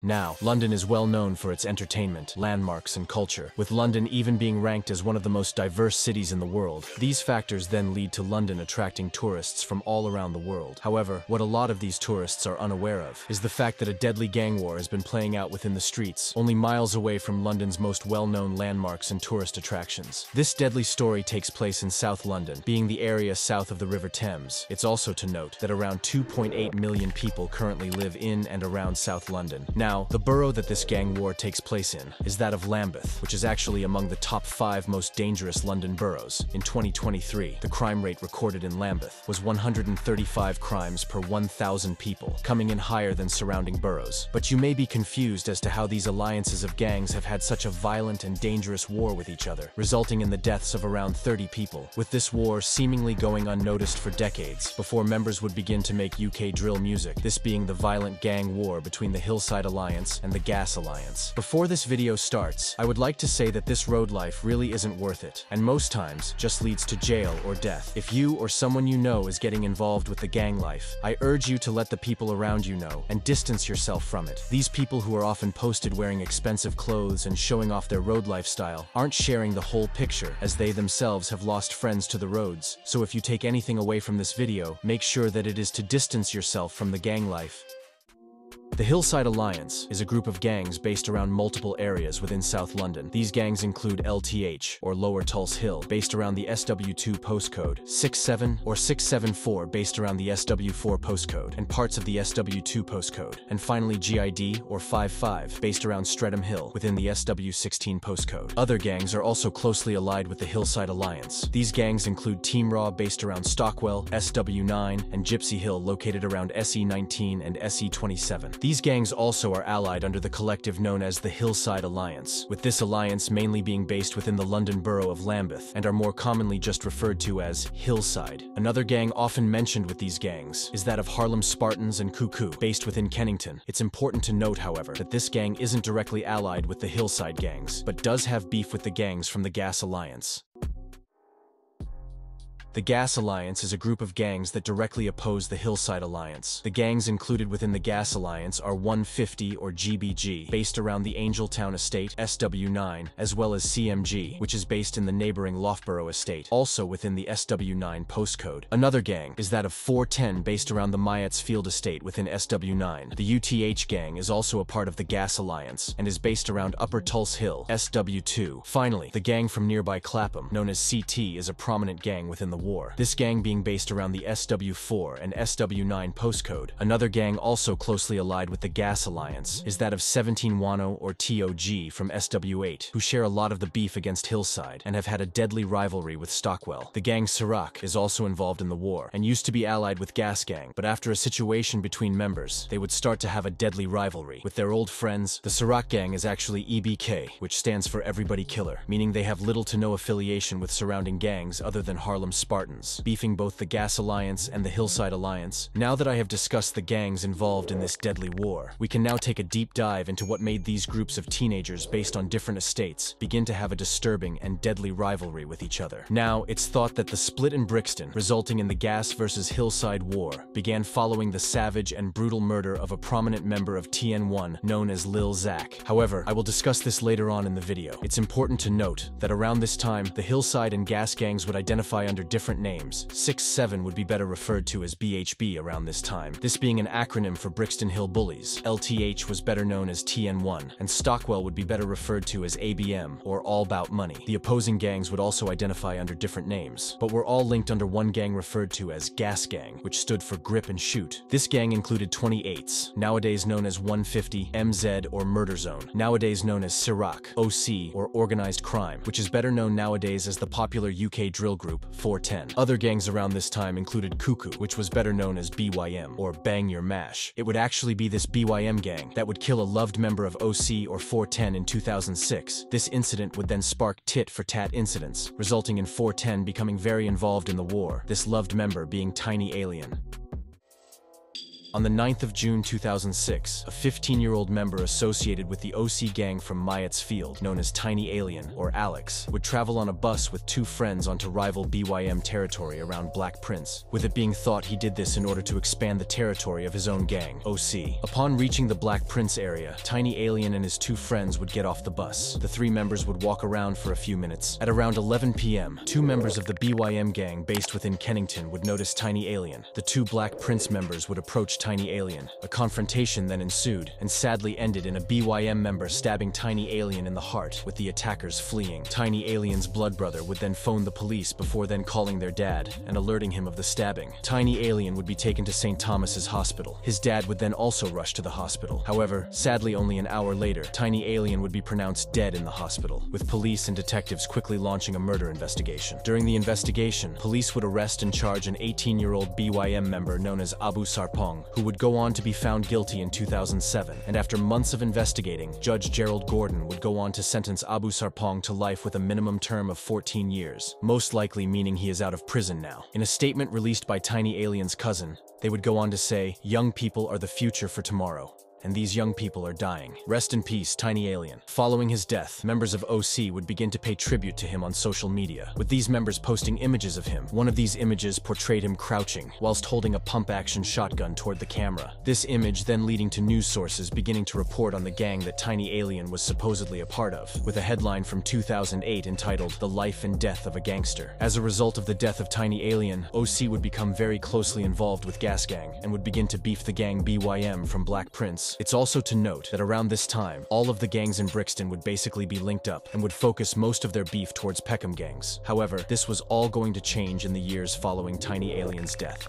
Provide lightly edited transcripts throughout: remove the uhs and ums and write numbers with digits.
Now, London is well known for its entertainment, landmarks, and culture, with London even being ranked as one of the most diverse cities in the world. These factors then lead to London attracting tourists from all around the world. However, what a lot of these tourists are unaware of is the fact that a deadly gang war has been playing out within the streets, only miles away from London's most well-known landmarks and tourist attractions. This deadly story takes place in South London, being the area south of the River Thames. It's also to note that around 2.8 million people currently live in and around South London. Now, the borough that this gang war takes place in is that of Lambeth, which is actually among the top 5 most dangerous London boroughs. In 2023, the crime rate recorded in Lambeth was 135 crimes per 1,000 people, coming in higher than surrounding boroughs. But you may be confused as to how these alliances of gangs have had such a violent and dangerous war with each other, resulting in the deaths of around 30 people, with this war seemingly going unnoticed for decades before members would begin to make UK drill music, this being the violent gang war between the Hillside Alliance and the Gas Alliance. Before this video starts, I would like to say that this road life really isn't worth it, and most times just leads to jail or death. If you or someone you know is getting involved with the gang life, I urge you to let the people around you know and distance yourself from it. These people who are often posted wearing expensive clothes and showing off their road lifestyle aren't sharing the whole picture, as they themselves have lost friends to the roads. So if you take anything away from this video, make sure that it is to distance yourself from the gang life. The Hillside Alliance is a group of gangs based around multiple areas within South London. These gangs include LTH, or Lower Tulse Hill, based around the SW2 postcode, 67 or 674 based around the SW4 postcode, and parts of the SW2 postcode, and finally GID, or 55, based around Streatham Hill, within the SW16 postcode. Other gangs are also closely allied with the Hillside Alliance. These gangs include TeamRaw, based around Stockwell, SW9, and Gypsy Hill, located around SE19 and SE27. These gangs also are allied under the collective known as the Hillside Alliance, with this alliance mainly being based within the London borough of Lambeth, and are more commonly just referred to as Hillside. Another gang often mentioned with these gangs is that of Harlem Spartans and Cuckoo, based within Kennington. It's important to note, however, that this gang isn't directly allied with the Hillside gangs, but does have beef with the gangs from the Gas Alliance. The Gas Alliance is a group of gangs that directly oppose the Hillside Alliance. The gangs included within the Gas Alliance are 150 or GBG, based around the Angeltown Estate, SW9, as well as CMG, which is based in the neighboring Loughborough Estate, also within the SW9 postcode. Another gang is that of 410, based around the Myatts Field Estate within SW9. The UTH gang is also a part of the Gas Alliance, and is based around Upper Tulse Hill, SW2. Finally, the gang from nearby Clapham, known as CT, is a prominent gang within the war. This gang being based around the SW4 and SW9 postcode. Another gang also closely allied with the Gas Alliance is that of 17 Wano or TOG from SW8, who share a lot of the beef against Hillside and have had a deadly rivalry with Stockwell. The gang Siraq is also involved in the war and used to be allied with Gas Gang, but after a situation between members, they would start to have a deadly rivalry with their old friends. The Siraq gang is actually EBK, which stands for Everybody Killer, meaning they have little to no affiliation with surrounding gangs other than Harlem Spartans, beefing both the Gas Alliance and the Hillside Alliance. Now that I have discussed the gangs involved in this deadly war, we can now take a deep dive into what made these groups of teenagers based on different estates begin to have a disturbing and deadly rivalry with each other. Now, it's thought that the split in Brixton, resulting in the Gas versus Hillside war, began following the savage and brutal murder of a prominent member of TN1 known as Lil Zac. However, I will discuss this later on in the video. It's important to note that around this time, the Hillside and Gas gangs would identify under different names. 6-7 would be better referred to as BHB around this time, this being an acronym for Brixton Hill Bullies. LTH was better known as TN1, and Stockwell would be better referred to as ABM, or All Bout Money. The opposing gangs would also identify under different names, but were all linked under one gang referred to as Gas Gang, which stood for Grip and Shoot. This gang included 28s, nowadays known as 150, MZ or Murder Zone, nowadays known as Siraq, OC or Organized Crime, which is better known nowadays as the popular UK drill group 410. Other gangs around this time included Cuckoo, which was better known as BYM, or Bang Your Mash. It would actually be this BYM gang that would kill a loved member of OC or 410 in 2006. This incident would then spark tit-for-tat incidents, resulting in 410 becoming very involved in the war, this loved member being Tiny Alien. On the 9th of June 2006, a 15-year-old member associated with the OC gang from Myatt's Field, known as Tiny Alien, or Alex, would travel on a bus with 2 friends onto rival BYM territory around Black Prince, with it being thought he did this in order to expand the territory of his own gang, OC. Upon reaching the Black Prince area, Tiny Alien and his 2 friends would get off the bus. The 3 members would walk around for a few minutes. At around 11 p.m., 2 members of the BYM gang based within Kennington would notice Tiny Alien. The 2 Black Prince members would approach Tiny Alien. A confrontation then ensued, and sadly ended in a BYM member stabbing Tiny Alien in the heart, with the attackers fleeing. Tiny Alien's blood brother would then phone the police before then calling their dad and alerting him of the stabbing. Tiny Alien would be taken to St. Thomas's Hospital. His dad would then also rush to the hospital. However, sadly only an hour later, Tiny Alien would be pronounced dead in the hospital, with police and detectives quickly launching a murder investigation. During the investigation, police would arrest and charge an 18-year-old BYM member known as Abu Sarpong, who would go on to be found guilty in 2007, and after months of investigating, Judge Gerald Gordon would go on to sentence Abu Sarpong to life with a minimum term of 14 years, most likely meaning he is out of prison now. In a statement released by Tiny Alien's cousin, they would go on to say, "Young people are the future for tomorrow, and these young people are dying. Rest in peace, Tiny Alien." Following his death, members of OC would begin to pay tribute to him on social media, with these members posting images of him. One of these images portrayed him crouching, whilst holding a pump-action shotgun toward the camera. This image then leading to news sources beginning to report on the gang that Tiny Alien was supposedly a part of, with a headline from 2008 entitled, "The Life and Death of a Gangster." As a result of the death of Tiny Alien, OC would become very closely involved with Gas Gang, and would begin to beef the gang BYM from Black Prince. It's also to note that around this time, all of the gangs in Brixton would basically be linked up and would focus most of their beef towards Peckham gangs. However, this was all going to change in the years following Tiny Alien's death.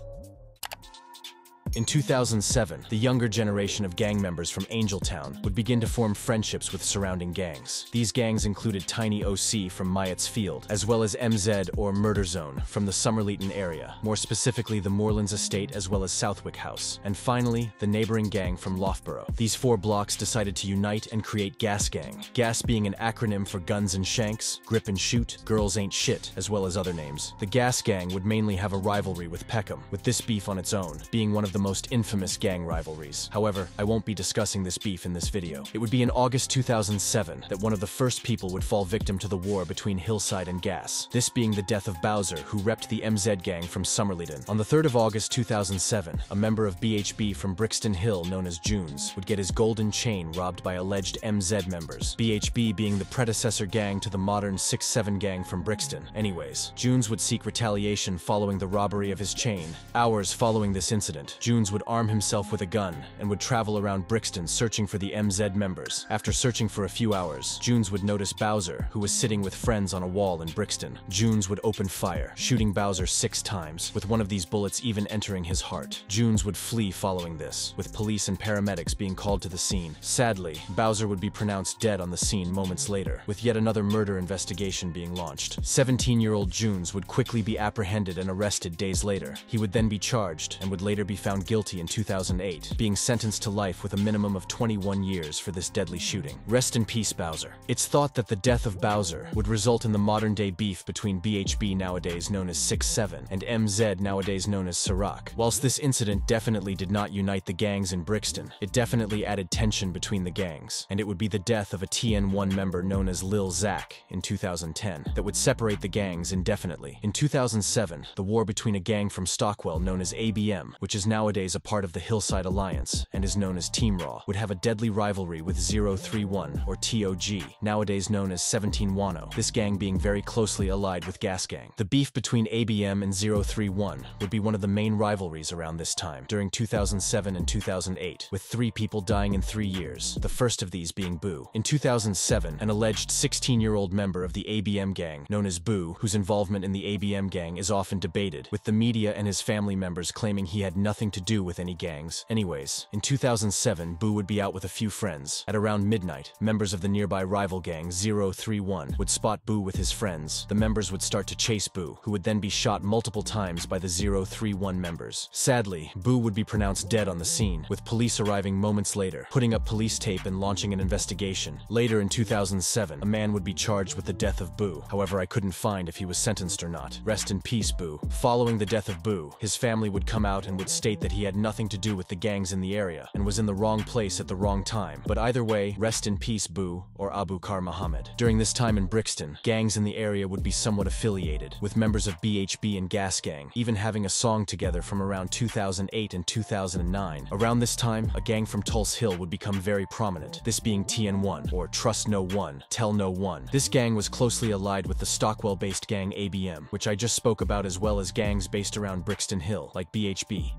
In 2007, the younger generation of gang members from Angeltown would begin to form friendships with surrounding gangs. These gangs included Tiny OC from Myatt's Field, as well as MZ or Murder Zone from the Somerleyton area, more specifically the Moorlands Estate as well as Southwick House, and finally, the neighboring gang from Loughborough. These 4 blocks decided to unite and create Gas Gang, Gas being an acronym for Guns and Shanks, Grip and Shoot, Girls Ain't Shit, as well as other names. The Gas Gang would mainly have a rivalry with Peckham, with this beef on its own being one of the most infamous gang rivalries. However, I won't be discussing this beef in this video. It would be in August 2007 that one of the first people would fall victim to the war between Hillside and Gas, this being the death of Bowser, who repped the MZ gang from Somerleyton. On the 3rd of August 2007, a member of BHB from Brixton Hill known as Junes would get his golden chain robbed by alleged MZ members, BHB being the predecessor gang to the modern 6-7 gang from Brixton. Anyways, Junes would seek retaliation following the robbery of his chain. Hours following this incident, Junes would arm himself with a gun and would travel around Brixton searching for the MZ members. After searching for a few hours, Junes would notice Bowser, who was sitting with friends on a wall in Brixton. Junes would open fire, shooting Bowser 6 times, with one of these bullets even entering his heart. Junes would flee following this, with police and paramedics being called to the scene. Sadly, Bowser would be pronounced dead on the scene moments later, with yet another murder investigation being launched. 17-year-old Junes would quickly be apprehended and arrested days later. He would then be charged and would later be found guilty in 2008, being sentenced to life with a minimum of 21 years for this deadly shooting. Rest in peace, Bowser. It's thought that the death of Bowser would result in the modern-day beef between BHB, nowadays known as 6-7, and MZ, nowadays known as Siraq. Whilst this incident definitely did not unite the gangs in Brixton, it definitely added tension between the gangs, and it would be the death of a TN1 member known as Lil Zac in 2010 that would separate the gangs indefinitely. In 2007, the war between a gang from Stockwell known as ABM, which is nowadays a part of the Hillside Alliance and is known as TeamRaw, would have a deadly rivalry with 031 or TOG, nowadays known as 17 Wano, this gang being very closely allied with Gas Gang. The beef between ABM and 031 would be one of the main rivalries around this time, during 2007 and 2008, with 3 people dying in 3 years, the first of these being Boo. In 2007, an alleged 16-year-old member of the ABM gang, known as Boo, whose involvement in the ABM gang is often debated, with the media and his family members claiming he had nothing to do with any gangs. Anyways, in 2007, Boo would be out with a few friends. At around midnight, members of the nearby rival gang 031 would spot Boo with his friends. The members would start to chase Boo, who would then be shot multiple times by the 031 members. Sadly, Boo would be pronounced dead on the scene, with police arriving moments later, putting up police tape and launching an investigation. Later in 2007, a man would be charged with the death of Boo. However, I couldn't find if he was sentenced or not. Rest in peace, Boo. Following the death of Boo, his family would come out and would state that that he had nothing to do with the gangs in the area and was in the wrong place at the wrong time. But either way, rest in peace Boo, or Abu Kar Muhammad. During this time in Brixton, gangs in the area would be somewhat affiliated, with members of BHB and Gas Gang even having a song together from around 2008 and 2009. Around this time, a gang from Tulse Hill would become very prominent, this being TN1, or Trust No One, Tell No One. This gang was closely allied with the Stockwell-based gang ABM, which I just spoke about, as well as gangs based around Brixton Hill, like BHB.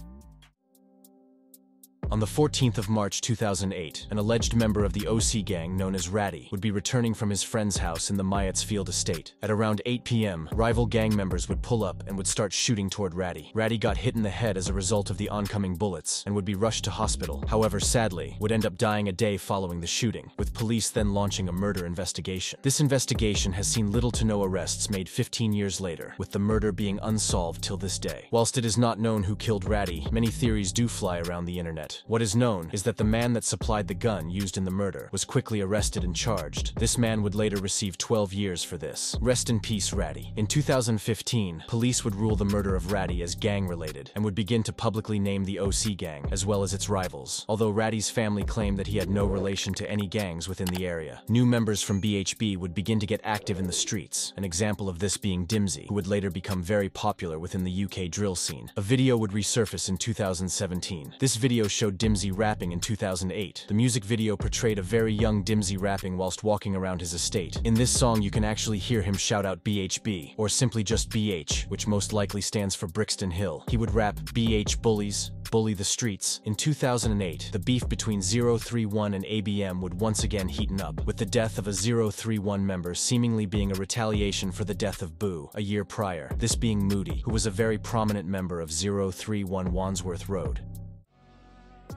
On the 14th of March 2008, an alleged member of the OC gang known as Ratty would be returning from his friend's house in the Myatsfield estate. At around 8 p.m., rival gang members would pull up and would start shooting toward Ratty. Ratty got hit in the head as a result of the oncoming bullets and would be rushed to hospital. However, sadly, would end up dying a day following the shooting, with police then launching a murder investigation. This investigation has seen little to no arrests made 15 years later, with the murder being unsolved till this day. Whilst it is not known who killed Ratty, many theories do fly around the internet. What is known is that the man that supplied the gun used in the murder was quickly arrested and charged. This man would later receive 12 years for this. Rest in peace, Ratty. In 2015, police would rule the murder of Ratty as gang-related and would begin to publicly name the OC gang, as well as its rivals, although Ratty's family claimed that he had no relation to any gangs within the area. New members from BHB would begin to get active in the streets, an example of this being Dimsy, who would later become very popular within the UK drill scene. A video would resurface in 2017. This video showed Dimsy rapping in 2008. The music video portrayed a very young Dimsy rapping whilst walking around his estate. In this song you can actually hear him shout out BHB, or simply just BH, which most likely stands for Brixton Hill. He would rap BH bullies, bully the streets. In 2008, the beef between 031 and ABM would once again heaten up, with the death of a 031 member seemingly being a retaliation for the death of Boo a year prior, this being Moody, who was a very prominent member of 031 Wandsworth Road.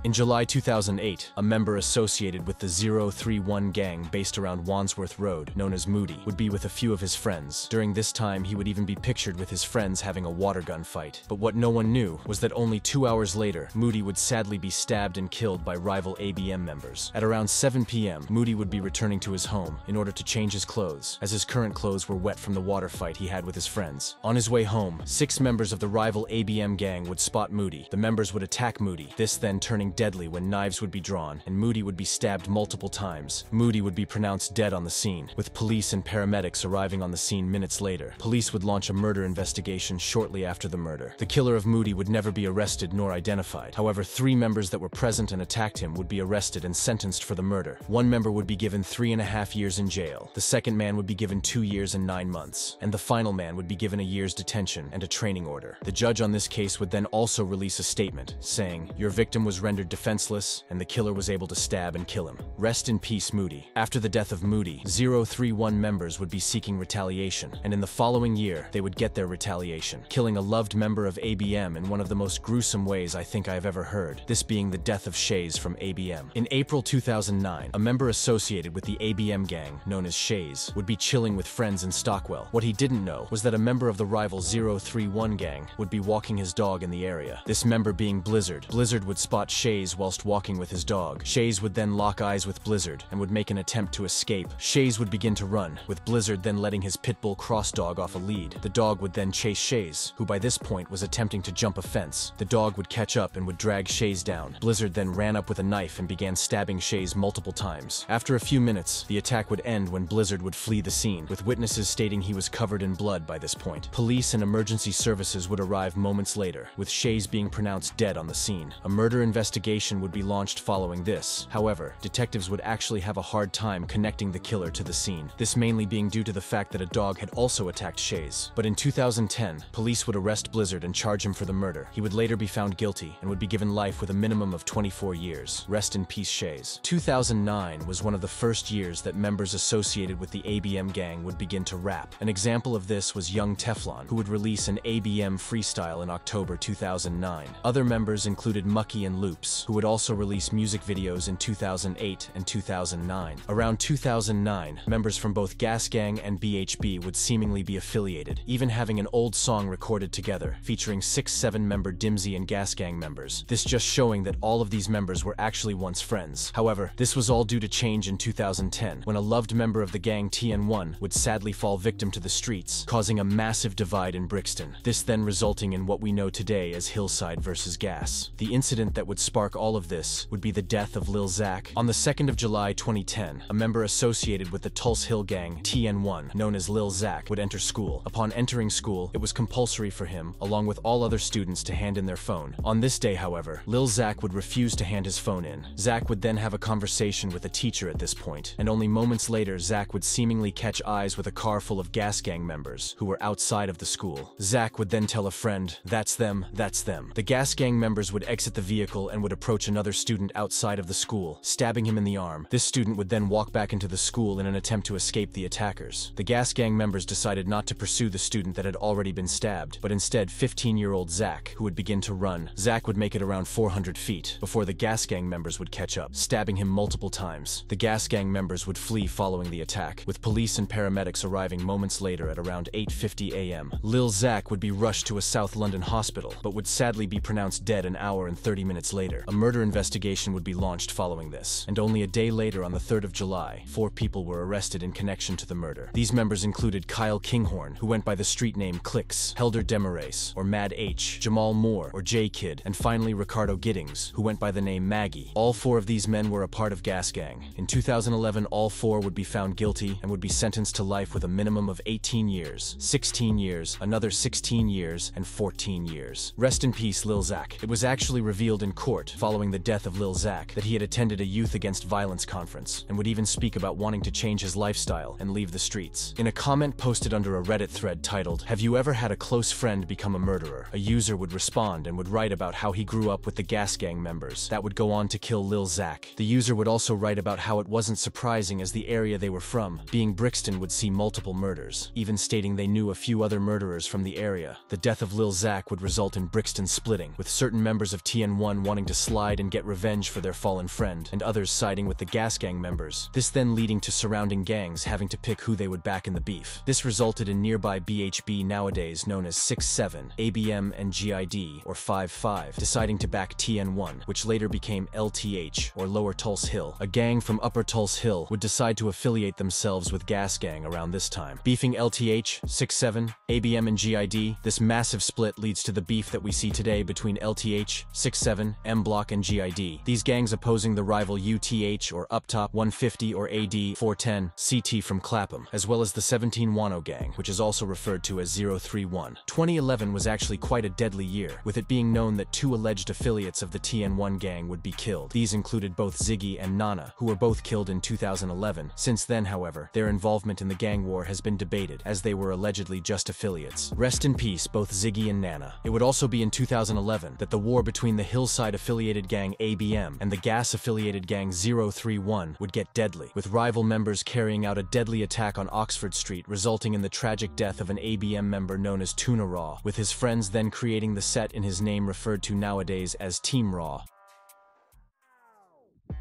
In July 2008, a member associated with the 031 gang based around Wandsworth Road, known as Moody, would be with a few of his friends. During this time, he would even be pictured with his friends having a water gun fight. But what no one knew was that only 2 hours later, Moody would sadly be stabbed and killed by rival ABM members. At around 7 p.m., Moody would be returning to his home in order to change his clothes, as his current clothes were wet from the water fight he had with his friends. On his way home, 6 members of the rival ABM gang would spot Moody. The members would attack Moody, this then turning deadly when knives would be drawn, and Moody would be stabbed multiple times. Moody would be pronounced dead on the scene, with police and paramedics arriving on the scene minutes later. Police would launch a murder investigation shortly after the murder. The killer of Moody would never be arrested nor identified. However, 3 members that were present and attacked him would be arrested and sentenced for the murder. 1 member would be given 3.5 years in jail. The second man would be given 2 years and 9 months. And the final man would be given a year's detention and a training order. The judge on this case would then also release a statement saying, "Your victim was rendered defenseless and the killer was able to stab and kill him. Rest in peace, Moody." After the death of Moody, 031 members would be seeking retaliation, and in the following year, they would get their retaliation, killing a loved member of ABM in one of the most gruesome ways I think I have ever heard, this being the death of Shays from ABM. In April 2009, a member associated with the ABM gang, known as Shays, would be chilling with friends in Stockwell. What he didn't know was that a member of the rival 031 gang would be walking his dog in the area, this member being Blizzard. Blizzard would spot Shays whilst walking with his dog. Shays would then lock eyes with Blizzard and would make an attempt to escape. Shays would begin to run, with Blizzard then letting his pitbull cross dog off a lead. The dog would then chase Shays, who by this point was attempting to jump a fence. The dog would catch up and would drag Shays down. Blizzard then ran up with a knife and began stabbing Shays multiple times. After a few minutes, the attack would end when Blizzard would flee the scene, with witnesses stating he was covered in blood by this point. Police and emergency services would arrive moments later, with Shays being pronounced dead on the scene. A murder investigation would be launched following this. However, detectives would actually have a hard time connecting the killer to the scene, this mainly being due to the fact that a dog had also attacked Shays. But in 2010, police would arrest Blizzard and charge him for the murder. He would later be found guilty and would be given life with a minimum of 24 years. Rest in peace, Shays. 2009 was one of the first years that members associated with the ABM gang would begin to rap. An example of this was Young Teflon, who would release an ABM freestyle in October 2009. Other members included Mucky and Luke, Loops, who would also release music videos in 2008 and 2009. Around 2009, members from both Gas Gang and BHB would seemingly be affiliated, even having an old song recorded together, featuring 6-7-member Dimzy and Gas Gang members. This just showing that all of these members were actually once friends. However, this was all due to change in 2010, when a loved member of the gang TN1 would sadly fall victim to the streets, causing a massive divide in Brixton. This then resulting in what we know today as Hillside versus Gas. The incident that would spark all of this would be the death of Lil Zac. On the 2nd of July 2010, a member associated with the Tulse Hill gang, TN1, known as Lil Zac, would enter school. Upon entering school, it was compulsory for him, along with all other students, to hand in their phone. On this day, however, Lil Zac would refuse to hand his phone in. Zac would then have a conversation with a teacher at this point, and only moments later Zac would seemingly catch eyes with a car full of Gas Gang members who were outside of the school. Zac would then tell a friend, "That's them, that's them." The Gas Gang members would exit the vehicle and would approach another student outside of the school, stabbing him in the arm. This student would then walk back into the school in an attempt to escape the attackers. The Gas Gang members decided not to pursue the student that had already been stabbed, but instead 15-year-old Zac, who would begin to run. Zac would make it around 400 feet before the Gas Gang members would catch up, stabbing him multiple times. The Gas Gang members would flee following the attack, with police and paramedics arriving moments later at around 8:50 a.m. Lil Zac would be rushed to a South London hospital, but would sadly be pronounced dead an hour and 30 minutes later. A murder investigation would be launched following this, and only a day later, on the 3rd of July, 4 people were arrested in connection to the murder. These members included Kyle Kinghorn, who went by the street name Clicks, Helder Demarace, or Mad H, Jamal Moore, or J-Kid, and finally Ricardo Giddings, who went by the name Maggie. All 4 of these men were a part of Gas Gang. In 2011, all 4 would be found guilty and would be sentenced to life with a minimum of 18 years, 16 years, another 16 years, and 14 years. Rest in peace, Lil Zac. It was actually revealed in court, following the death of Lil Zac, that he had attended a Youth Against Violence conference, and would even speak about wanting to change his lifestyle and leave the streets. In a comment posted under a Reddit thread titled, "Have you ever had a close friend become a murderer?" a user would respond and would write about how he grew up with the Gas Gang members that would go on to kill Lil Zac. The user would also write about how it wasn't surprising, as the area they were from, being Brixton, would see multiple murders, even stating they knew a few other murderers from the area. The death of Lil Zac would result in Brixton splitting, with certain members of TN1 wanting to slide and get revenge for their fallen friend, and others siding with the Gas Gang members. This then leading to surrounding gangs having to pick who they would back in the beef. This resulted in nearby BHB, nowadays known as 6-7, ABM and GID, or 5-5, deciding to back TN1, which later became LTH, or Lower Tulse Hill. A gang from Upper Tulse Hill would decide to affiliate themselves with Gas Gang around this time. Beefing LTH, 6-7, ABM and GID, this massive split leads to the beef that we see today between LTH, 6-7, M Block and GID. These gangs opposing the rival UTH, or Up Top 150, or AD 410, CT from Clapham, as well as the 17 Wano gang, which is also referred to as 031. 2011 was actually quite a deadly year, with it being known that 2 alleged affiliates of the TN1 gang would be killed. These included both Ziggy and Nana, who were both killed in 2011. Since then, however, their involvement in the gang war has been debated, as they were allegedly just affiliates. Rest in peace, both Ziggy and Nana. It would also be in 2011 that the war between the Hillside-affiliated gang ABM and the Gas-affiliated gang 031 would get deadly, with rival members carrying out a deadly attack on Oxford Street, resulting in the tragic death of an ABM member known as TunaRaw, with his friends then creating the set in his name referred to nowadays as TeamRaw.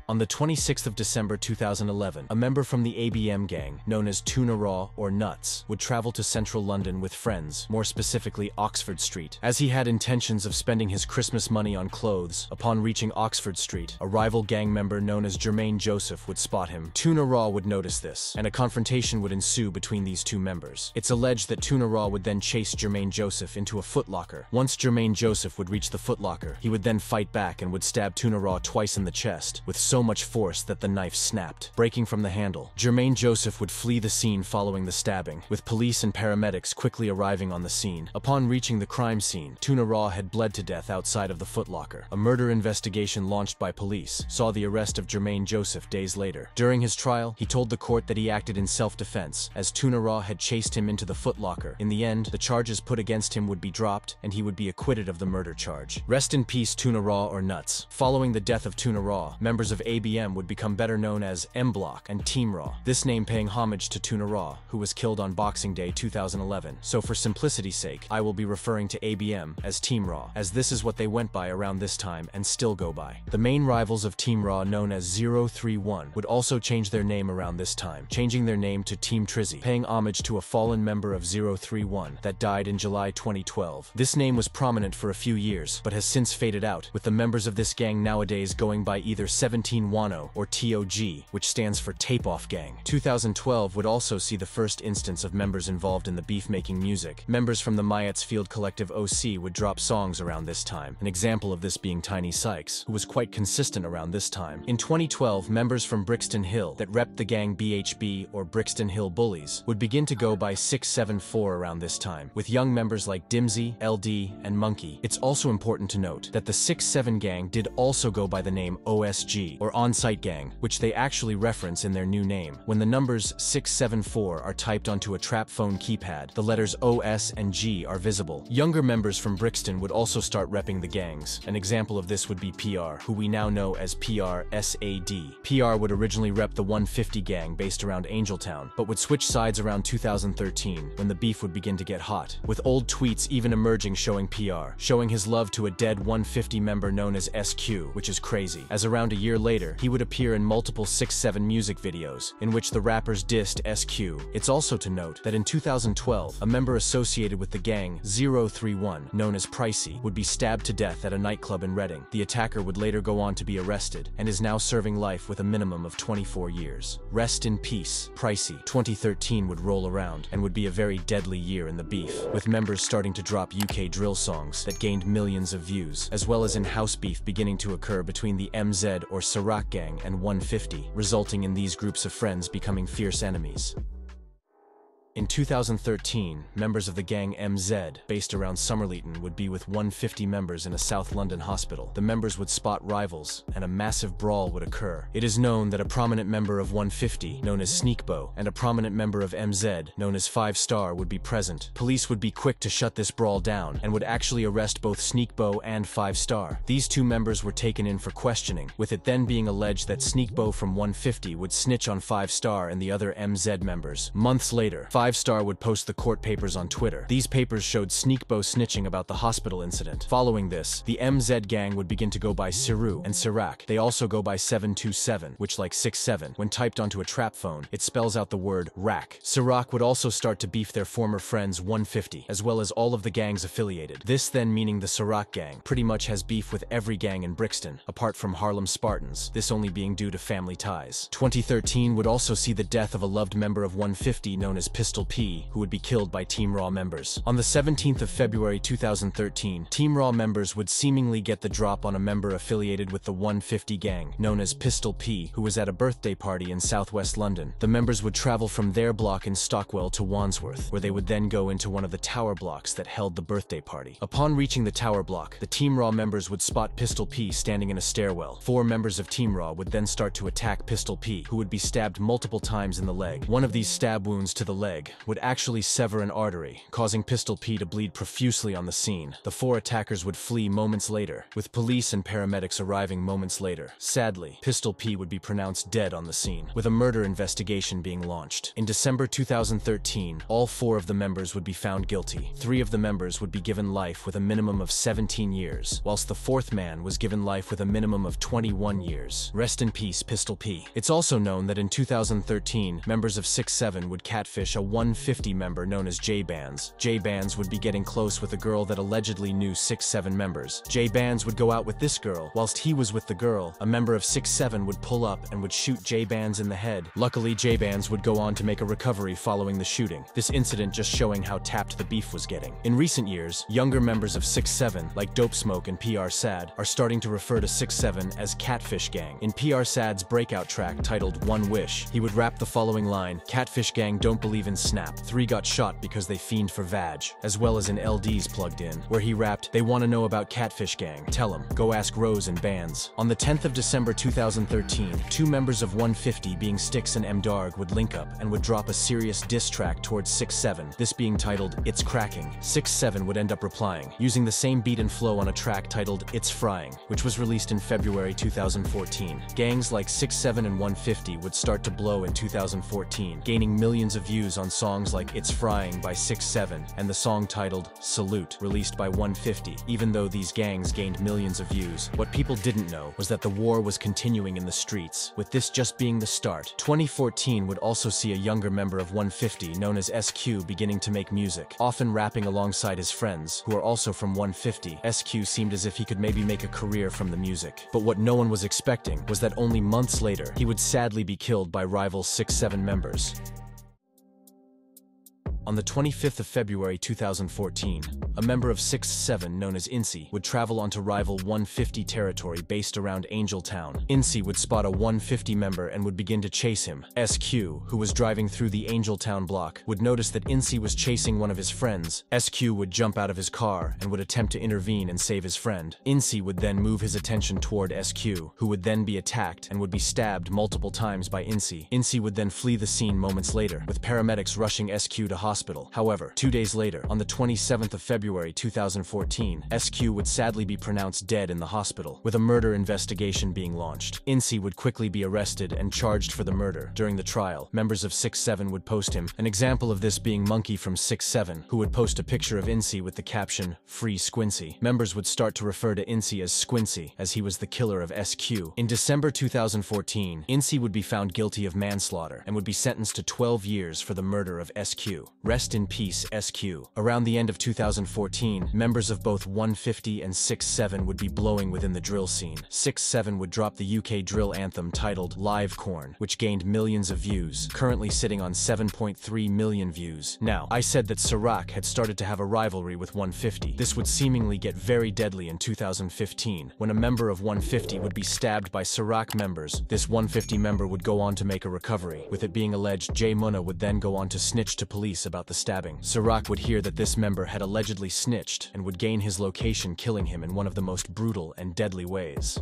On the 26th of December 2011, a member from the ABM gang, known as TunaRaw or Nuts, would travel to central London with friends, more specifically Oxford Street. As he had intentions of spending his Christmas money on clothes, upon reaching Oxford Street, a rival gang member known as Joseph would spot him. TunaRaw would notice this, and a confrontation would ensue between these 2 members. It's alleged that TunaRaw would then chase Joseph into a footlocker. Once Joseph would reach the footlocker, he would then fight back and would stab TunaRaw twice in the chest, with so much force that the knife snapped, breaking from the handle. Joseph would flee the scene following the stabbing, with police and paramedics quickly arriving on the scene. Upon reaching the crime scene, TunaRaw had bled to death outside of the footlocker. A murder investigation launched by police saw the arrest of Joseph days later. During his trial, he told the court that he acted in self-defense, as TunaRaw had chased him into the footlocker. In the end, the charges put against him would be dropped, and he would be acquitted of the murder charge. Rest in peace, TunaRaw or Nuts. Following the death of TunaRaw, members of ABM would become better known as M Block and TeamRaw, this name paying homage to TunaRaw, who was killed on Boxing Day 2011. So for simplicity's sake, I will be referring to ABM as TeamRaw, as this is what they went by around this time and still go by. The main rivals of TeamRaw, known as 031, would also change their name around this time, changing their name to Team Trizzy, paying homage to a fallen member of 031 that died in July 2012. This name was prominent for a few years, but has since faded out, with the members of this gang nowadays going by either 17 Wano or TOG, which stands for Tape Off Gang. 2012 would also see the first instance of members involved in the beef-making music. Members from the Myats Field Collective OC would drop songs around this time, an example of this being Tiny Sykes, who was quite consistent around this time. In 2012, members from Brixton Hill that repped the gang BHB or Brixton Hill Bullies would begin to go by 674 around this time, with young members like Dimsy, LD, and Monkey. It's also important to note that the 6-7 gang did also go by the name OSG, or On-Site Gang, which they actually reference in their new name. When the numbers 674 are typed onto a trap phone keypad, the letters OS and G are visible. Younger members from Brixton would also start repping the gangs. An example of this would be PR, who we now know as PRSAD. PR would originally rep the 150 gang based around Angeltown, but would switch sides around 2013 when the beef would begin to get hot, with old tweets even emerging showing PR, showing his love to a dead 150 member known as SQ, which is crazy, as around a year later, he would appear in multiple 6-7 music videos, in which the rappers dissed SQ. It's also to note that in 2012, a member associated with the gang 031, known as Pricey, would be stabbed to death at a nightclub in Reading. The attacker would later go on to be arrested, and is now serving life with a minimum of 24 years. Rest in peace, Pricey. 2013 would roll around, and would be a very deadly year in the beef, with members starting to drop UK drill songs that gained millions of views, as well as in-house beef beginning to occur between the MZ or Siraq gang and 150, resulting in these groups of friends becoming fierce enemies. In 2013, members of the gang MZ, based around Somerleyton, would be with 150 members in a South London hospital. The members would spot rivals, and a massive brawl would occur. It is known that a prominent member of 150, known as Sneakbo, and a prominent member of MZ, known as 5 Star, would be present. Police would be quick to shut this brawl down, and would actually arrest both Sneakbo and 5 Star. These two members were taken in for questioning, with it then being alleged that Sneakbo from 150 would snitch on 5 Star and the other MZ members. Months later, 5 Star would post the court papers on Twitter. These papers showed Sneakbo snitching about the hospital incident. Following this, the MZ gang would begin to go by Siru and Siraq. They also go by 727, which, like 67, when typed onto a trap phone, it spells out the word rack. Siraq would also start to beef their former friends 150, as well as all of the gangs affiliated. This then meaning the Siraq gang pretty much has beef with every gang in Brixton, apart from Harlem Spartans, this only being due to family ties. 2013 would also see the death of a loved member of 150 known as Pistol P, who would be killed by TeamRaw members. On the 17th of February 2013, TeamRaw members would seemingly get the drop on a member affiliated with the 150 gang, known as Pistol P, who was at a birthday party in southwest London. The members would travel from their block in Stockwell to Wandsworth, where they would then go into one of the tower blocks that held the birthday party. Upon reaching the tower block, the TeamRaw members would spot Pistol P standing in a stairwell. 4 members of TeamRaw would then start to attack Pistol P, who would be stabbed multiple times in the leg. One of these stab wounds to the leg would actually sever an artery, causing Pistol P to bleed profusely on the scene. The 4 attackers would flee moments later, with police and paramedics arriving moments later. Sadly, Pistol P would be pronounced dead on the scene, with a murder investigation being launched. In December 2013, all 4 of the members would be found guilty. 3 of the members would be given life with a minimum of 17 years, whilst the 4th man was given life with a minimum of 21 years. Rest in peace, Pistol P. It's also known that in 2013, members of 6-7 would catfish a 150 member known as J-Bands. J-Bands would be getting close with a girl that allegedly knew 6-7 members. J-Bands would go out with this girl. Whilst he was with the girl, a member of 6-7 would pull up and would shoot J-Bands in the head. Luckily, J-Bands would go on to make a recovery following the shooting. This incident just showing how tapped the beef was getting. In recent years, younger members of 6-7, like Dopesmoke and PR Sad, are starting to refer to 6-7 as Catfish Gang. In PR Sad's breakout track titled One Wish, he would rap the following line: "Catfish Gang don't believe in snap. 3 got shot because they fiend for vag, as well as in LD's Plugged In, where he rapped, "They wanna know about Catfish Gang. Tell 'em, go ask Rose and Bands." On the 10th of December 2013, 2 members of 150 being Styx and M-Darg would link up and would drop a serious diss track towards 6-7, this being titled, "It's Cracking." 6-7 would end up replying, using the same beat and flow on a track titled, "It's Frying," which was released in February 2014. Gangs like 6-7 and 150 would start to blow in 2014, gaining millions of views on songs like "It's Frying" by 6-7 and the song titled, "Salute," released by 150. Even though these gangs gained millions of views, what people didn't know was that the war was continuing in the streets, with this just being the start. 2014 would also see a younger member of 150 known as SQ beginning to make music, often rapping alongside his friends, who are also from 150. SQ seemed as if he could maybe make a career from the music. But what no one was expecting was that only months later, he would sadly be killed by rival 6-7 members. On the 25th of February 2014, a member of 6-7 known as Incy would travel onto rival 150 territory based around Angel Town. Incy would spot a 150 member and would begin to chase him. SQ, who was driving through the Angel Town block, would notice that Incy was chasing one of his friends. SQ would jump out of his car and would attempt to intervene and save his friend. Incy would then move his attention toward SQ, who would then be attacked and would be stabbed multiple times by Incy. Incy would then flee the scene moments later, with paramedics rushing SQ to hospital. However, 2 days later, on the 27th of February 2014, SQ would sadly be pronounced dead in the hospital, with a murder investigation being launched. Incy would quickly be arrested and charged for the murder. During the trial, members of 6-7 would post him, an example of this being Monkey from 6-7, who would post a picture of Incy with the caption, "Free Squincy." Members would start to refer to Incy as Squincy, as he was the killer of SQ. In December 2014, Incy would be found guilty of manslaughter and would be sentenced to 12 years for the murder of SQ. Rest in peace, SQ. Around the end of 2014, members of both 150 and 6-7 would be blowing within the drill scene. 6-7 would drop the UK drill anthem titled Live Corn, which gained millions of views, currently sitting on 7.3 million views. Now, I said that Siraq had started to have a rivalry with 150. This would seemingly get very deadly in 2015, when a member of 150 would be stabbed by Siraq members. This 150 member would go on to make a recovery, with it being alleged Jmunna would then go on to snitch to police about the stabbing. Siraq would hear that this member had allegedly snitched and would gain his location, killing him in one of the most brutal and deadly ways.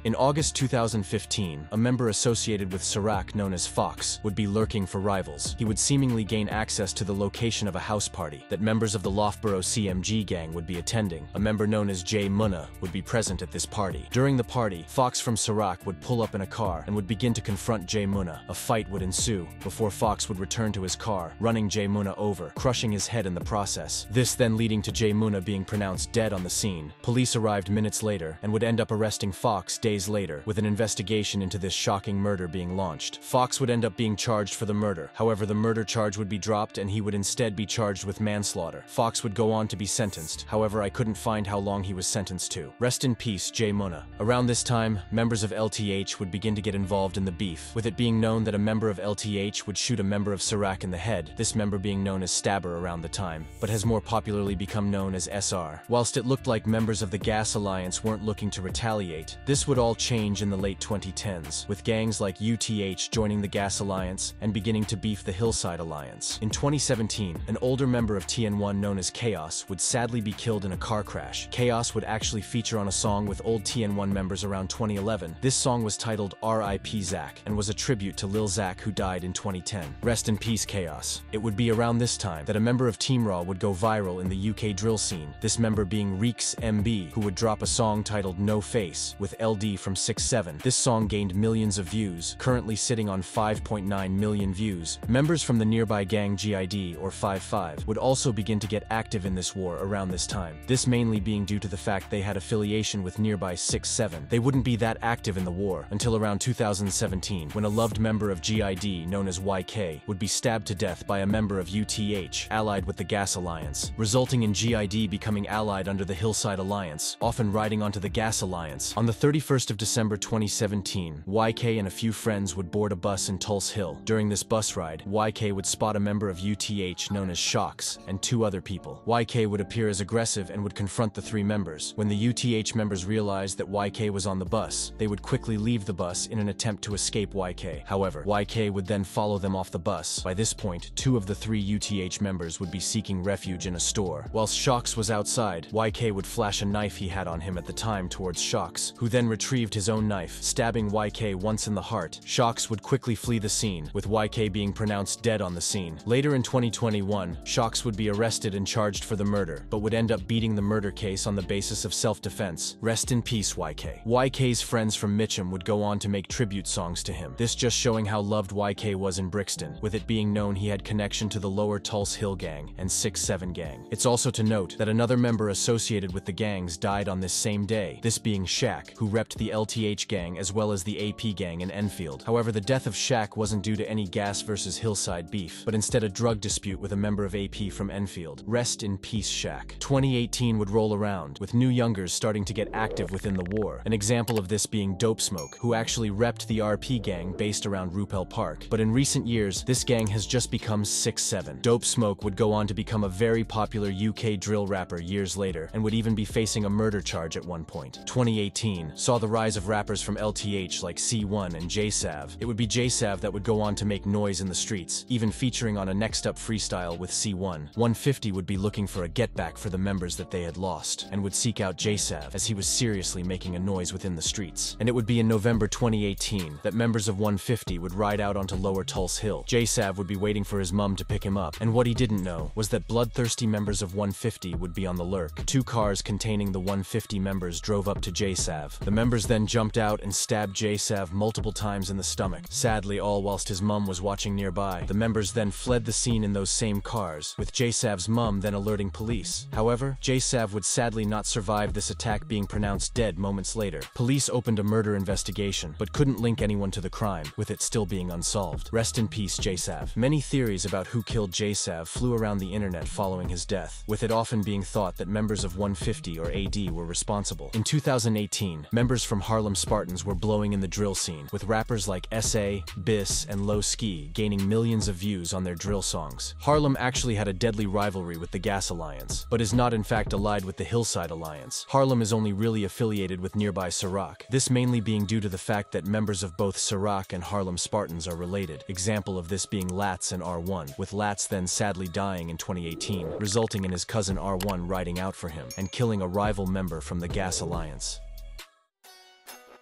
In August 2015, a member associated with Siraq known as Fox would be lurking for rivals. He would seemingly gain access to the location of a house party that members of the Loughborough CMG gang would be attending. A member known as Jmunna would be present at this party. During the party, Fox from Siraq would pull up in a car and would begin to confront Jmunna. A fight would ensue, before Fox would return to his car, running Jmunna over, crushing his head in the process. This then leading to Jmunna being pronounced dead on the scene. Police arrived minutes later and would end up arresting Fox days later, with an investigation into this shocking murder being launched. Fox would end up being charged for the murder. However, the murder charge would be dropped and he would instead be charged with manslaughter. Fox would go on to be sentenced. However, I couldn't find how long he was sentenced to. Rest in peace, Jmunna. Around this time, members of LTH would begin to get involved in the beef, with it being known that a member of LTH would shoot a member of Siraq in the head, this member being known as Stabber around the time, but has more popularly become known as SR. Whilst it looked like members of the Gas Alliance weren't looking to retaliate, this would all change in the late 2010s, with gangs like UTH joining the Gas Alliance and beginning to beef the Hillside Alliance. In 2017, an older member of TN1 known as Kayos would sadly be killed in a car crash. Kayos would actually feature on a song with old TN1 members around 2011. This song was titled R.I.P. Zac and was a tribute to Lil Zac, who died in 2010. Rest in peace, Kayos. It would be around this time that a member of TeamRaw would go viral in the UK drill scene, this member being Reeks MB, who would drop a song titled No Face with LD from 6-7. This song gained millions of views, currently sitting on 5.9 million views. Members from the nearby gang GID or 5-5 would also begin to get active in this war around this time. This mainly being due to the fact they had affiliation with nearby 6-7. They wouldn't be that active in the war until around 2017, when a loved member of GID known as YK would be stabbed to death by a member of UTH allied with the Gas Alliance, resulting in GID becoming allied under the Hillside Alliance, often riding onto the Gas Alliance. On the 31st 21st of December 2017, YK and a few friends would board a bus in Tulse Hill. During this bus ride, YK would spot a member of UTH known as Shocks and 2 other people. YK would appear as aggressive and would confront the 3 members. When the UTH members realized that YK was on the bus, they would quickly leave the bus in an attempt to escape YK. However, YK would then follow them off the bus. By this point, 2 of the 3 UTH members would be seeking refuge in a store. Whilst Shocks was outside, YK would flash a knife he had on him at the time towards Shocks, who then retrieved his own knife, stabbing YK once in the heart. Shocks would quickly flee the scene, with YK being pronounced dead on the scene. Later in 2021, Shocks would be arrested and charged for the murder, but would end up beating the murder case on the basis of self-defense. Rest in peace, YK. YK's friends from Mitcham would go on to make tribute songs to him, this just showing how loved YK was in Brixton, with it being known he had connection to the Lower Tulse Hill Gang and 6-7 Gang. It's also to note that another member associated with the gangs died on this same day, this being Shaq, who repped the LTH gang as well as the AP gang in Enfield. However, the death of Shaq wasn't due to any Gas versus Hillside beef, but instead a drug dispute with a member of AP from Enfield. Rest in peace, Shaq. 2018 would roll around, with new youngers starting to get active within the war. An example of this being Dopesmoke, who actually repped the RP gang based around Rupel Park. But in recent years, this gang has just become 6-7. Dopesmoke would go on to become a very popular UK drill rapper years later, and would even be facing a murder charge at one point. 2018 saw the rise of rappers from LTH like C1 and Jaysav. It would be Jaysav that would go on to make noise in the streets, even featuring on a Next Up freestyle with C1. 150 would be looking for a get-back for the members that they had lost, and would seek out Jaysav as he was seriously making a noise within the streets. And it would be in November 2018 that members of 150 would ride out onto Lower Tulse Hill. Jaysav would be waiting for his mum to pick him up, and what he didn't know was that bloodthirsty members of 150 would be on the lurk. 2 cars containing the 150 members drove up to Jaysav. The members then jumped out and stabbed Jaysav multiple times in the stomach, sadly all whilst his mum was watching nearby. The members then fled the scene in those same cars, with Jaysav's mum then alerting police. However, Jaysav would sadly not survive this attack, being pronounced dead moments later. Police opened a murder investigation, but couldn't link anyone to the crime, with it still being unsolved. Rest in peace, Jaysav. Many theories about who killed Jaysav flew around the internet following his death, with it often being thought that members of 150 or AD were responsible. In 2018, members from Harlem Spartans were blowing in the drill scene, with rappers like SA, Biss, and Low Ski gaining millions of views on their drill songs. Harlem actually had a deadly rivalry with the Gas Alliance, but is not in fact allied with the Hillside Alliance. Harlem is only really affiliated with nearby Siraq, this mainly being due to the fact that members of both Siraq and Harlem Spartans are related. Example of this being Latz and R1, with Latz then sadly dying in 2018, resulting in his cousin R1 riding out for him and killing a rival member from the Gas Alliance.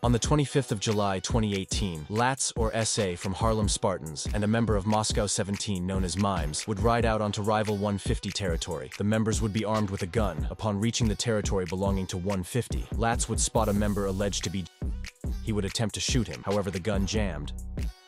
On the 25th of July 2018, Latz or SA from Harlem Spartans and a member of Moscow 17 known as Mimes would ride out onto rival 150 territory. The members would be armed with a gun. Upon reaching the territory belonging to 150, Latz would spot a member alleged to be. He would attempt to shoot him, however the gun jammed.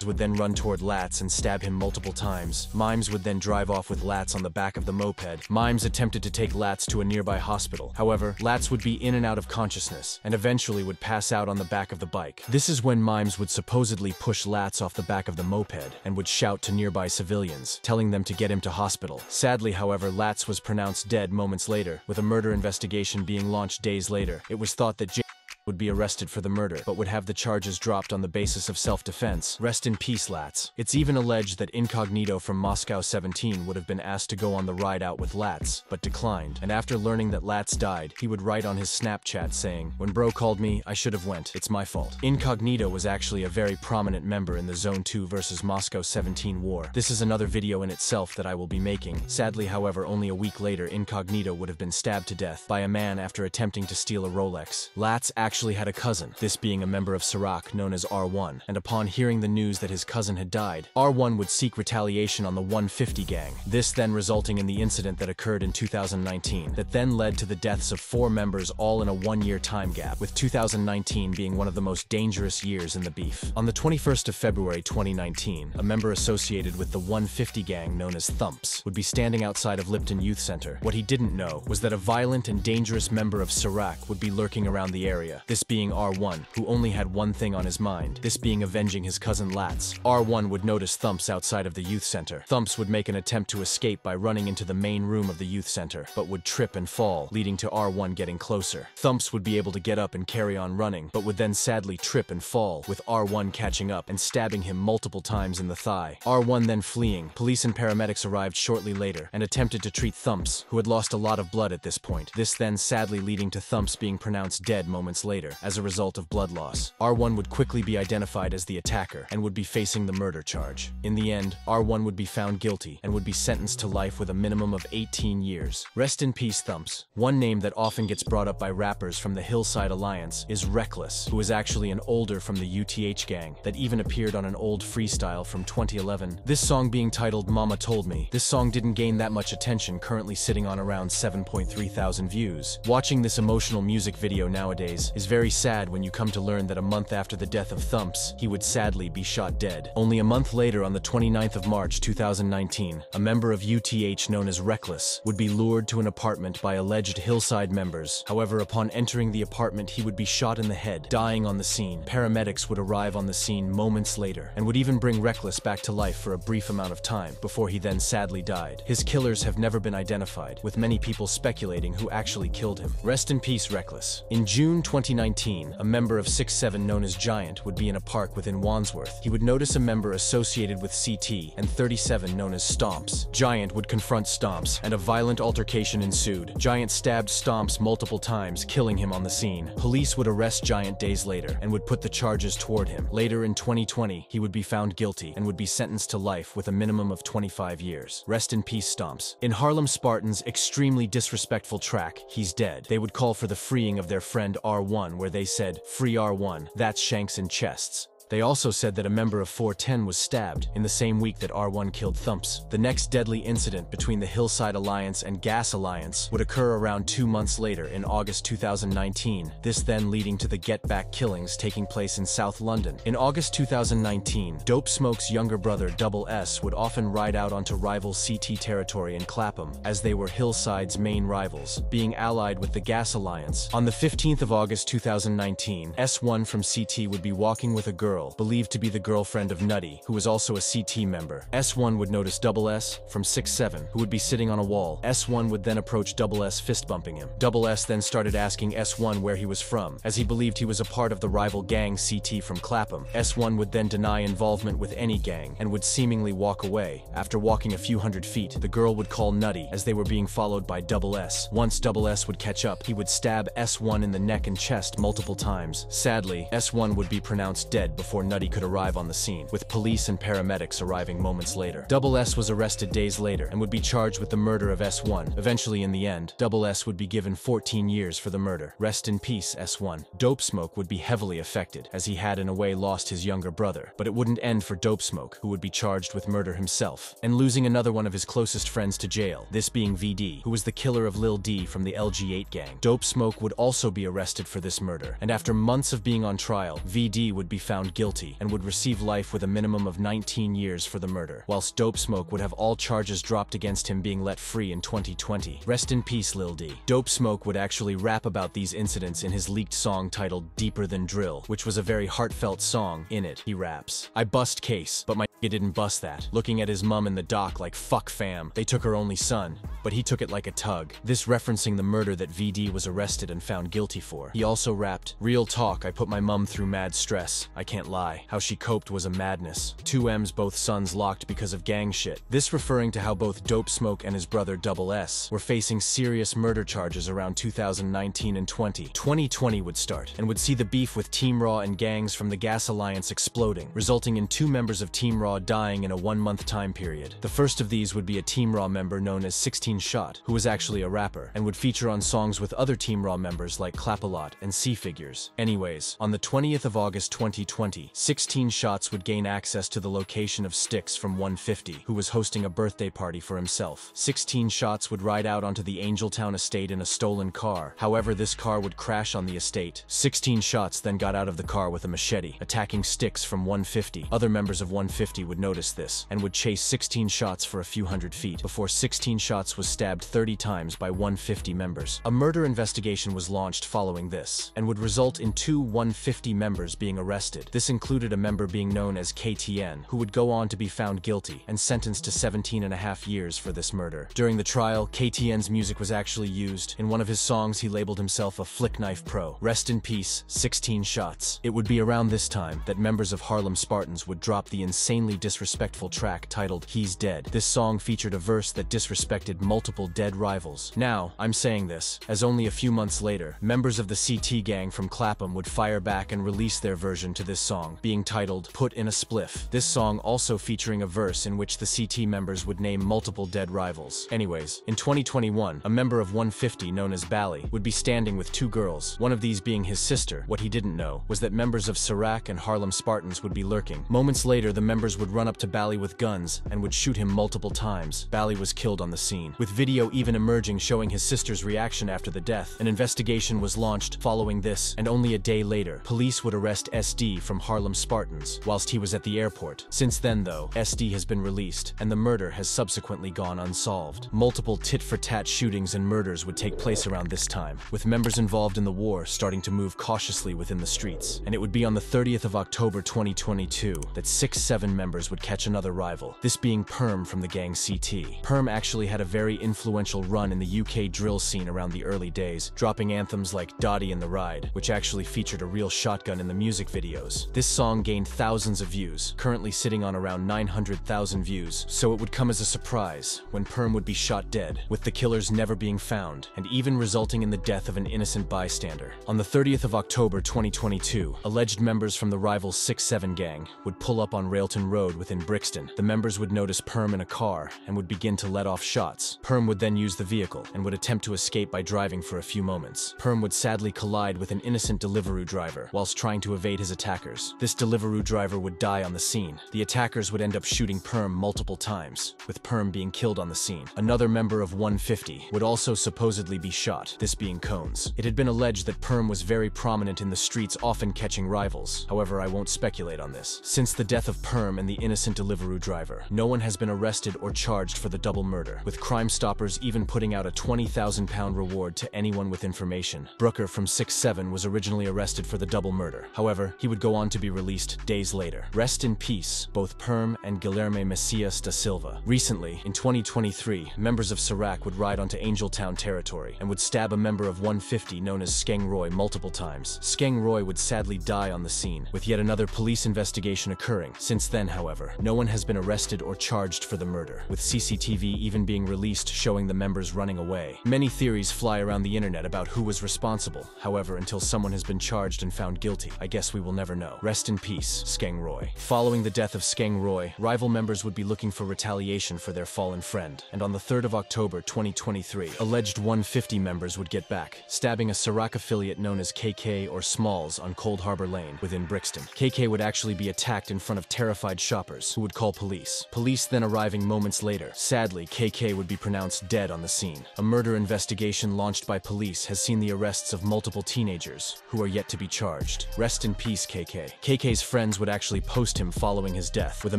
Would then run toward Latz and stab him multiple times. Mimes would then drive off with Latz on the back of the moped. Mimes attempted to take Latz to a nearby hospital. However, Latz would be in and out of consciousness, and eventually would pass out on the back of the bike. This is when Mimes would supposedly push Latz off the back of the moped, and would shout to nearby civilians, telling them to get him to hospital. Sadly, however, Latz was pronounced dead moments later, with a murder investigation being launched days later. It was thought that would be arrested for the murder, but would have the charges dropped on the basis of self-defense. Rest in peace, Latz. It's even alleged that Incognito from Moscow 17 would have been asked to go on the ride out with Latz, but declined. And after learning that Latz died, he would write on his Snapchat saying, "When bro called me, I should have went. It's my fault." Incognito was actually a very prominent member in the Zone 2 versus Moscow 17 war. This is another video in itself that I will be making. Sadly, however, only a week later, Incognito would have been stabbed to death by a man after attempting to steal a Rolex. Latz actually had a cousin, this being a member of Siraq known as R1, and upon hearing the news that his cousin had died, R1 would seek retaliation on the 150 gang, this then resulting in the incident that occurred in 2019, that then led to the deaths of 4 members all in a 1-year time gap, with 2019 being one of the most dangerous years in the beef. On the 21st of February 2019, a member associated with the 150 gang known as Thumpz would be standing outside of Lipton Youth Center. What he didn't know was that a violent and dangerous member of Siraq would be lurking around the area. this being R1, who only had one thing on his mind, this being avenging his cousin Latz. R1 would notice Thumpz outside of the youth center. Thumpz would make an attempt to escape by running into the main room of the youth center, but would trip and fall, leading to R1 getting closer. Thumpz would be able to get up and carry on running, but would then sadly trip and fall, with R1 catching up and stabbing him multiple times in the thigh. R1 then fleeing. Police and paramedics arrived shortly later and attempted to treat Thumpz, who had lost a lot of blood at this point. This then sadly leading to Thumpz being pronounced dead moments later as a result of blood loss. R1 would quickly be identified as the attacker and would be facing the murder charge. In the end, R1 would be found guilty and would be sentenced to life with a minimum of 18 years. Rest in peace, Thumpz. One name that often gets brought up by rappers from the Hillside Alliance is Reckless, who is actually an older from the UTH gang that even appeared on an old freestyle from 2011. This song being titled Mama Told Me. This song didn't gain that much attention, currently sitting on around 7.3 thousand views. Watching this emotional music video nowadays is very sad when you come to learn that a month after the death of Thumpz, he would sadly be shot dead. Only a month later, on the 29th of March 2019, a member of UTH known as Reckless would be lured to an apartment by alleged Hillside members. However, upon entering the apartment, he would be shot in the head, dying on the scene. Paramedics would arrive on the scene moments later and would even bring Reckless back to life for a brief amount of time before he then sadly died. His killers have never been identified, with many people speculating who actually killed him. Rest in peace, Reckless. In June 2019, a member of 6'7" known as Giant would be in a park within Wandsworth. He would notice a member associated with CT and 37 known as Stompz. Giant would confront Stompz, and a violent altercation ensued. Giant stabbed Stompz multiple times, killing him on the scene. Police would arrest Giant days later and would put the charges toward him. Later in 2020, he would be found guilty and would be sentenced to life with a minimum of 25 years. Rest in peace, Stompz. In Harlem Spartan's extremely disrespectful track, He's Dead, they would call for the freeing of their friend R1, where they said, "Free R1, that's shanks and chests." They also said that a member of 410 was stabbed in the same week that R1 killed Thumpz. The next deadly incident between the Hillside Alliance and Gas Alliance would occur around 2 months later in August 2019, this then leading to the Get Back killings taking place in South London. In August 2019, Dopesmoke's younger brother Double S would often ride out onto rival CT territory in Clapham, as they were Hillside's main rivals, being allied with the Gas Alliance. On the 15th of August 2019, S1 from CT would be walking with a girl believed to be the girlfriend of Nutty, who was also a CT member. S1 would notice Double S from 6'7", who would be sitting on a wall. S1 would then approach Double S, fist bumping him. Double S then started asking S1 where he was from, as he believed he was a part of the rival gang CT from Clapham. S1 would then deny involvement with any gang and would seemingly walk away. After walking a few hundred feet, the girl would call Nutty, as they were being followed by Double S. Once Double S would catch up, he would stab S1 in the neck and chest multiple times. Sadly, S1 would be pronounced dead before Nutty could arrive on the scene, with police and paramedics arriving moments later. Double S was arrested days later and would be charged with the murder of S1. Eventually, in the end, Double S would be given 14 years for the murder. Rest in peace, S1. Dopesmoke would be heavily affected, as he had in a way lost his younger brother, but it wouldn't end for Dopesmoke, who would be charged with murder himself, and losing another one of his closest friends to jail, this being VD, who was the killer of Lil D from the LG8 gang. Dopesmoke would also be arrested for this murder, and after months of being on trial, VD would be found guilty and would receive life with a minimum of 19 years for the murder, whilst Dopesmoke would have all charges dropped against him, being let free in 2020. Rest in peace, Lil D. Dopesmoke would actually rap about these incidents in his leaked song titled Deeper Than Drill, which was a very heartfelt song. In it, he raps, "I bust case, but my didn't bust that. Looking at his mum in the dock like, fuck fam, they took her only son, but he took it like a tug." This referencing the murder that VD was arrested and found guilty for. He also rapped, "Real talk, I put my mum through mad stress. I can't lie. How she coped was a madness. 2M's both sons locked because of gang shit." This referring to how both Dopesmoke and his brother Double S were facing serious murder charges around 2019 and 20. 2020 would start, and would see the beef with TeamRaw and gangs from the Gas Alliance exploding, resulting in 2 members of TeamRaw dying in a 1-month time period. The first of these would be a TeamRaw member known as 16 Shot, who was actually a rapper, and would feature on songs with other TeamRaw members like Clap-A-Lot and C-Figures. Anyways, on the 20th of August 2020, 2020, 16 shots would gain access to the location of Styx from 150, who was hosting a birthday party for himself. 16 shots would ride out onto the Angeltown estate in a stolen car. However, this car would crash on the estate. 16 shots then got out of the car with a machete, attacking Styx from 150. Other members of 150 would notice this, and would chase 16 shots for a few hundred feet, before 16 shots was stabbed 30 times by 150 members. A murder investigation was launched following this, and would result in 2 150 members being arrested. This included a member being known as KTN, who would go on to be found guilty, and sentenced to 17.5 years for this murder. During the trial, KTN's music was actually used. In one of his songs, he labeled himself a flick knife pro. Rest in peace, 16 shots. It would be around this time that members of Harlem Spartans would drop the insanely disrespectful track titled He's Dead. This song featured a verse that disrespected multiple dead rivals. Now, I'm saying this, as only a few months later, members of the CT gang from Clapham would fire back and release their version to this song, being titled Put in a Spliff. This song also featuring a verse in which the CT members would name multiple dead rivals. Anyways, in 2021, a member of 150 known as Bally would be standing with 2 girls, one of these being his sister. What he didn't know was that members of Siraq and Harlem Spartans would be lurking. Moments later, the members would run up to Bally with guns and would shoot him multiple times. Bally was killed on the scene, with video even emerging showing his sister's reaction after the death. An investigation was launched following this, and only a day later, police would arrest SD from Harlem Spartans whilst he was at the airport. Since then, though, SD has been released, and the murder has subsequently gone unsolved. Multiple tit-for-tat shootings and murders would take place around this time, with members involved in the war starting to move cautiously within the streets. And it would be on the 30th of October 2022 that 6-7 members would catch another rival, this being Perm from the gang CT. Perm actually had a very influential run in the UK drill scene around the early days, dropping anthems like Dottie and the Ride, which actually featured a real shotgun in the music videos. This song gained thousands of views, currently sitting on around 900,000 views, so it would come as a surprise when Perm would be shot dead, with the killers never being found, and even resulting in the death of an innocent bystander. On the 30th of October 2022, alleged members from the rival 6-7 gang would pull up on Railton Road within Brixton. The members would notice Perm in a car and would begin to let off shots. Perm would then use the vehicle and would attempt to escape by driving for a few moments. Perm would sadly collide with an innocent Deliveroo driver whilst trying to evade his attackers. This Deliveroo driver would die on the scene. The attackers would end up shooting Perm multiple times, with Perm being killed on the scene. Another member of 150 would also supposedly be shot, this being Cones. It had been alleged that Perm was very prominent in the streets, often catching rivals. However, I won't speculate on this. Since the death of Perm and the innocent Deliveroo driver, no one has been arrested or charged for the double murder, with Crime Stoppers even putting out a £20,000 reward to anyone with information. Brooker from 6-7 was originally arrested for the double murder. However, he would go on to be released days later. Rest in peace, both Perm and Guilherme Messias da Silva. Recently, in 2023, members of Siraq would ride onto Angeltown territory and would stab a member of 150 known as Skengroy multiple times. Skengroy would sadly die on the scene, with yet another police investigation occurring. Since then, however, no one has been arrested or charged for the murder, with CCTV even being released showing the members running away. Many theories fly around the internet about who was responsible. However, until someone has been charged and found guilty, I guess we will never know. Rest in peace, Skengroy. Following the death of Skengroy, rival members would be looking for retaliation for their fallen friend, and on the 3rd of October 2023, alleged 150 members would get back, stabbing a Siraq affiliate known as KK or Smallz on Cold Harbor Lane within Brixton. KK would actually be attacked in front of terrified shoppers, who would call police. Police then arriving moments later. Sadly, KK would be pronounced dead on the scene. A murder investigation launched by police has seen the arrests of multiple teenagers, who are yet to be charged. Rest in peace, KK. KK's friends would actually post him following his death, with a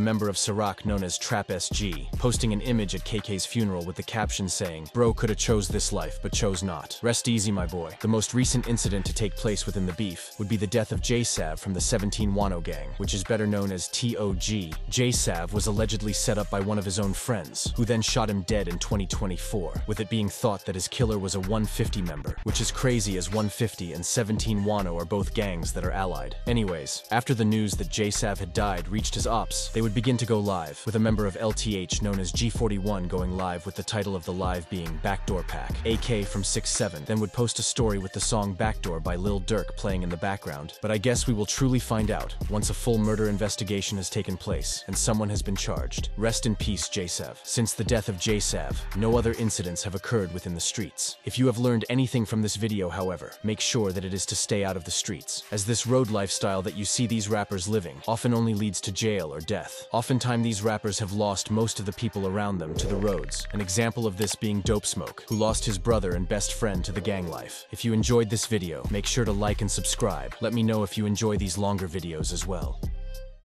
member of Siraq known as Trap SG, posting an image at KK's funeral with the caption saying, "Bro coulda chose this life, but chose not. Rest easy, my boy." The most recent incident to take place within the beef would be the death of Jaysav from the 17 Wano gang, which is better known as TOG. Jaysav was allegedly set up by one of his own friends, who then shot him dead in 2024, with it being thought that his killer was a 150 member, which is crazy as 150 and 17 Wano are both gangs that are allied. Anyways, after the news that Jaysav had died reached his ops, they would begin to go live, with a member of LTH known as G41 going live with the title of the live being Backdoor Pack. AK from 6-7 then would post a story with the song Backdoor by Lil Durk playing in the background, but I guess we will truly find out once a full murder investigation has taken place and someone has been charged. Rest in peace, Jaysav. Since the death of Jaysav, no other incidents have occurred within the streets. If you have learned anything from this video, however, make sure that it is to stay out of the streets, as this road lifestyle that you see these rappers living often only leads to jail or death. Oftentimes these rappers have lost most of the people around them to the roads. An example of this being Dopesmoke, who lost his brother and best friend to the gang life. If you enjoyed this video, make sure to like and subscribe. Let me know if you enjoy these longer videos as well.